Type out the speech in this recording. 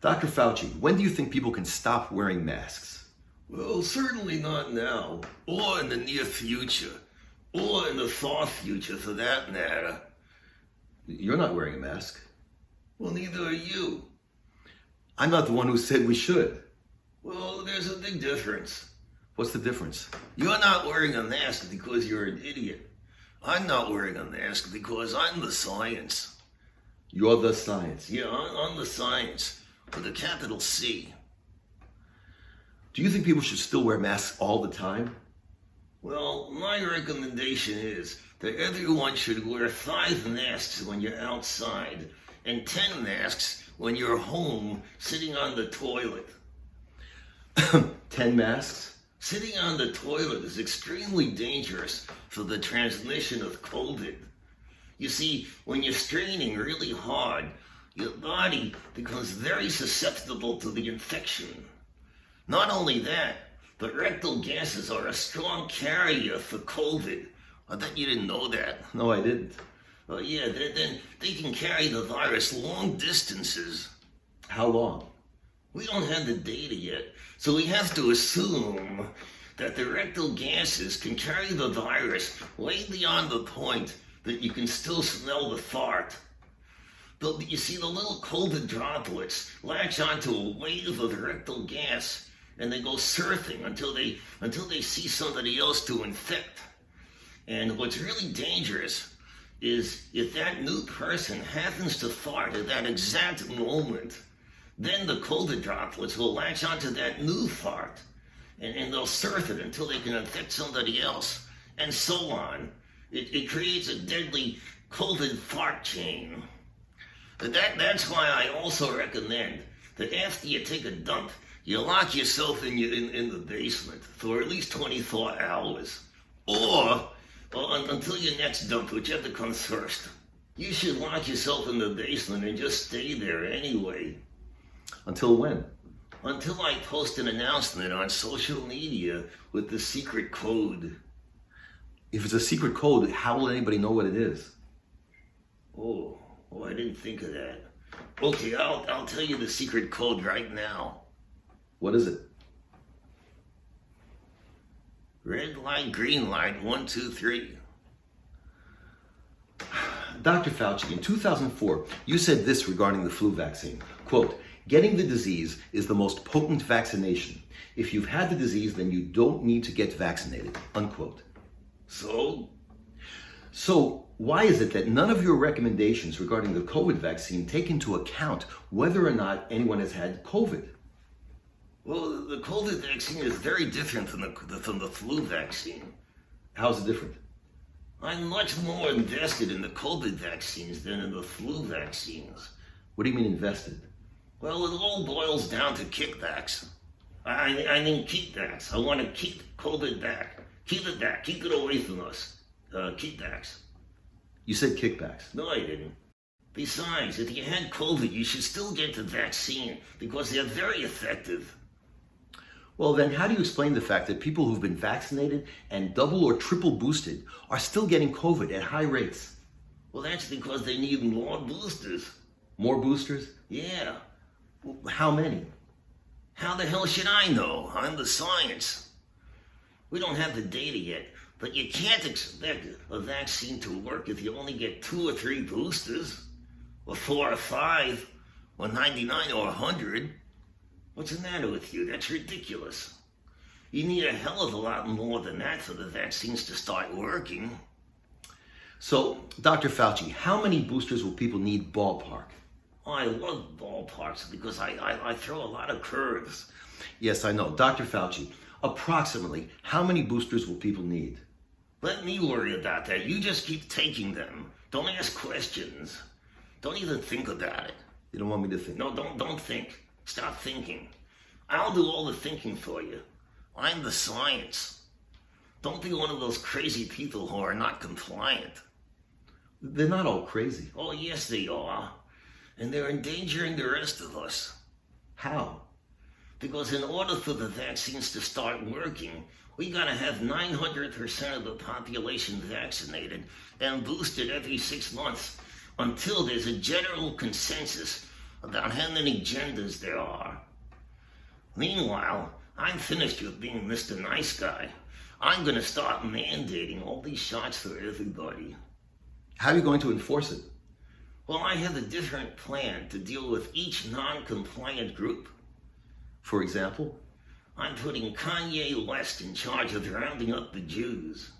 Dr. Fauci, when do you think people can stop wearing masks? Well, certainly not now, or in the near future, or in the far future for that matter. You're not wearing a mask. Well, neither are you. I'm not the one who said we should. Well, there's a big difference. What's the difference? You're not wearing a mask because you're an idiot. I'm not wearing a mask because I'm the science. You're the science. Yeah, I'm the science, with a capital C. Do you think people should still wear masks all the time? Well, my recommendation is that everyone should wear 5 masks when you're outside and 10 masks when you're home sitting on the toilet. 10 masks? Sitting on the toilet is extremely dangerous for the transmission of COVID. You see, when you're straining really hard, your body becomes very susceptible to the infection. Not only that, the rectal gases are a strong carrier for COVID. I bet you didn't know that. No, I didn't. Oh yeah, then they can carry the virus long distances. How long? We don't have the data yet, so we have to assume that the rectal gases can carry the virus way beyond the point that you can still smell the fart. But you see, the little COVID droplets latch onto a wave of rectal gas, and they go surfing until they see somebody else to infect. And what's really dangerous is if that new person happens to fart at that exact moment, then the COVID droplets will latch onto that new fart, and they'll surf it until they can infect somebody else, and so on. It creates a deadly COVID fart chain. That's why I also recommend that after you take a dump, you lock yourself in the basement for at least 24 hours. Or until your next dump, whichever comes first. You should lock yourself in the basement and just stay there anyway. Until when? Until I post an announcement on social media with the secret code. If it's a secret code, how will anybody know what it is? Oh, I didn't think of that. Okay, I'll tell you the secret code right now. What is it? Red light, green light, 1, 2, 3. Dr. Fauci, in 2004, you said this regarding the flu vaccine. Quote, getting the disease is the most potent vaccination. If you've had the disease, then you don't need to get vaccinated. Unquote. So why is it that none of your recommendations regarding the COVID vaccine take into account whether or not anyone has had COVID? Well, the COVID vaccine is very different from the flu vaccine. How is it different? I'm much more invested in the COVID vaccines than in the flu vaccines. What do you mean invested? Well, it all boils down to kickbacks. I mean kickbacks. I want to keep COVID back. Keep it back. Keep it away from us. Kickbacks. You said kickbacks. No, I didn't. Besides, if you had COVID, you should still get the vaccine because they're very effective. Well, then how do you explain the fact that people who've been vaccinated and double or triple boosted are still getting COVID at high rates? Well, that's because they need more boosters. More boosters? Yeah. How many? How the hell should I know? I'm the science. We don't have the data yet, but you can't expect a vaccine to work if you only get 2 or 3 boosters, or 4 or 5, or 99 or 100. What's the matter with you? That's ridiculous. You need a hell of a lot more than that for the vaccines to start working. So, Dr. Fauci, how many boosters will people need ballpark? Oh, I love ballparks because I throw a lot of curves. Yes, I know. Dr. Fauci, approximately how many boosters will people need? Let me worry about that. You just keep taking them. Don't ask questions. Don't even think about it. You don't want me to think? No, don't think. Stop thinking. I'll do all the thinking for you. I'm the science. Don't be one of those crazy people who are not compliant. They're not all crazy. Oh, yes, they are. And they're endangering the rest of us. How? Because in order for the vaccines to start working, we gotta have 900% of the population vaccinated and boosted every 6 months until there's a general consensus about how many genders there are. Meanwhile, I'm finished with being Mr. Nice Guy. I'm going to start mandating all these shots for everybody. How are you going to enforce it? Well, I have a different plan to deal with each non-compliant group. For example? I'm putting Kanye West in charge of rounding up the Jews.